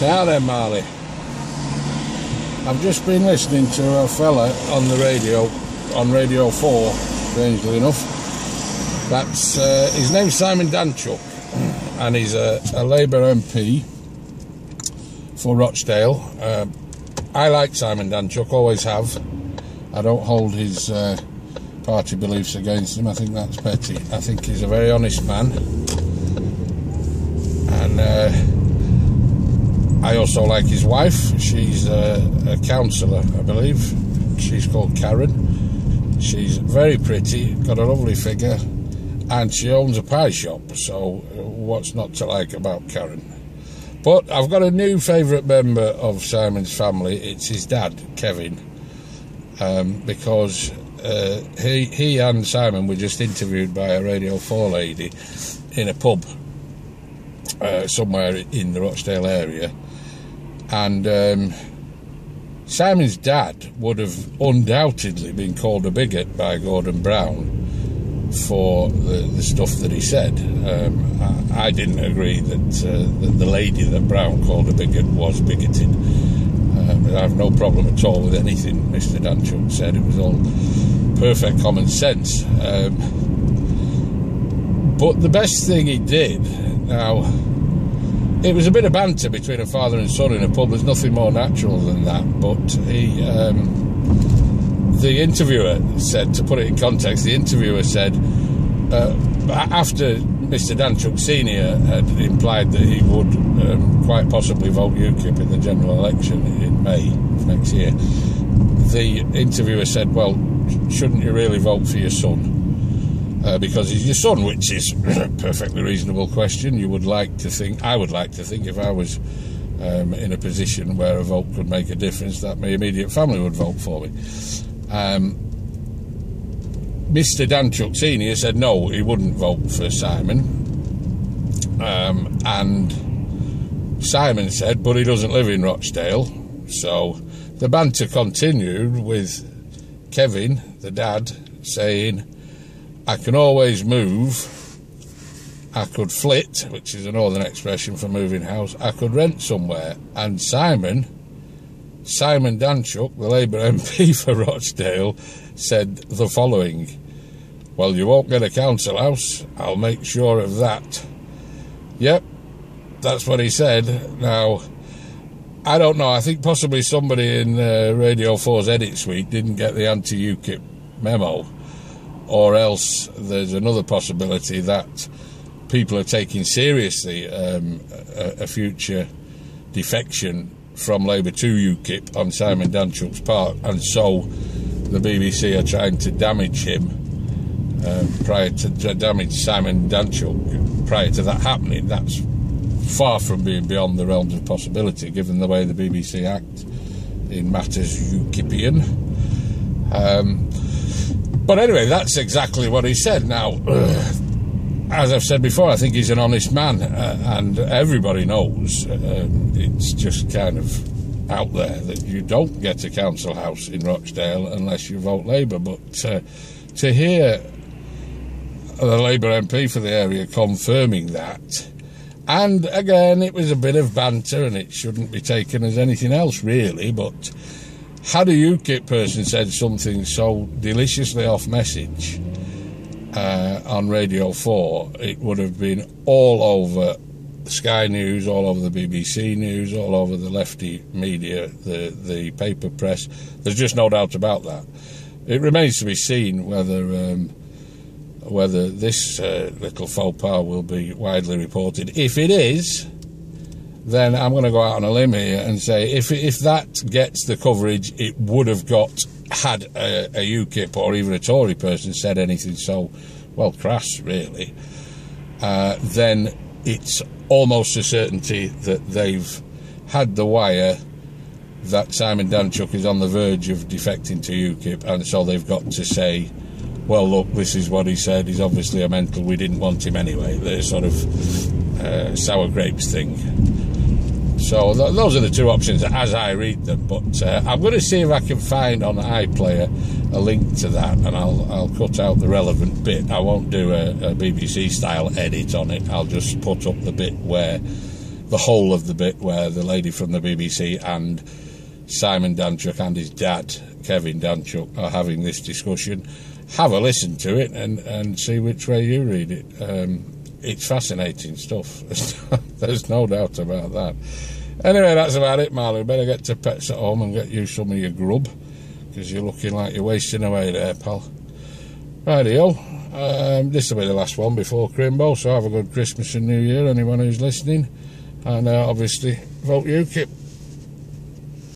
Now then, Marley, I've just been listening to a fella on the radio, on Radio 4, strangely enough. That's his name's Simon Danchuk, and he's a Labour MP for Rochdale. I like Simon Danchuk, always have. I don't hold his party beliefs against him. I think that's petty. I think he's a very honest man, and I also like his wife. She's a councillor, I believe. She's called Karen. She's very pretty, got a lovely figure, and she owns a pie shop, so what's not to like about Karen? But I've got a new favourite member of Simon's family. It's his dad, Kevin, because he and Simon were just interviewed by a Radio 4 lady in a pub somewhere in the Rochdale area, and Simon's dad would have undoubtedly been called a bigot by Gordon Brown for the stuff that he said. I didn't agree that the lady that Brown called a bigot was bigoted. I have no problem at all with anything Mr. Danchuk said. It was all perfect common sense. But the best thing he did, now, it was a bit of banter between a father and son in a pub. There's nothing more natural than that. But the interviewer said, to put it in context, the interviewer said, after Mr. Danchuk Sr. had implied that he would quite possibly vote UKIP in the general election in May of next year, the interviewer said, well, shouldn't you really vote for your son? Because he's your son, which is a perfectly reasonable question. You would like to think, I would like to think, if I was in a position where a vote could make a difference, that my immediate family would vote for me. Mr. Danchuk Sr. said no, he wouldn't vote for Simon. And Simon said, but he doesn't live in Rochdale. So the banter continued with Kevin, the dad, saying, I can always move, I could flit, which is a northern expression for moving house, I could rent somewhere. And Simon Danchuk, the Labour MP for Rochdale, said the following: well, you won't get a council house, I'll make sure of that. Yep, that's what he said. Now, I don't know, I think possibly somebody in Radio 4's Edit Suite didn't get the anti-UKIP memo, or else there's another possibility that people are taking seriously a future defection from Labour to UKIP on Simon Danchuk's part, and so the BBC are trying to damage him, damage Simon Danchuk prior to that happening. That's far from being beyond the realms of possibility, given the way the BBC act in matters UKIPian. But anyway, that's exactly what he said. Now, as I've said before, I think he's an honest man, and everybody knows it's just kind of out there that you don't get a council house in Rochdale unless you vote Labour. But to hear the Labour MP for the area confirming that, and again, it was a bit of banter and it shouldn't be taken as anything else really, but had a UKIP person said something so deliciously off message on Radio 4, it would have been all over Sky News, all over the BBC News, all over the lefty media, the paper press. There's just no doubt about that. It remains to be seen whether this little faux pas will be widely reported. If it is, then I'm going to go out on a limb here and say if that gets the coverage it would have got had a UKIP or even a Tory person said anything so, well, crass, really, then it's almost a certainty that they've had the wire that Simon Danchuk is on the verge of defecting to UKIP, and so they've got to say, well, look, this is what he said, he's obviously a mental, we didn't want him anyway. The sort of sour grapes thing. So those are the two options as I read them, but I'm going to see if I can find on iPlayer a link to that, and I'll cut out the relevant bit. I won't do a BBC style edit on it, I'll just put up the bit where the whole of the bit where the lady from the BBC and Simon Danchuk and his dad, Kevin Danchuk, are having this discussion. Have a listen to it and see which way you read it. It's fascinating stuff. There's no doubt about that. Anyway, that's about it, Marley. Better get to Pets at Home and get you some of your grub, because you're looking like you're wasting away there, pal. Rightio. This will be the last one before Crimbo, so have a good Christmas and New Year, anyone who's listening. And obviously, vote UKIP.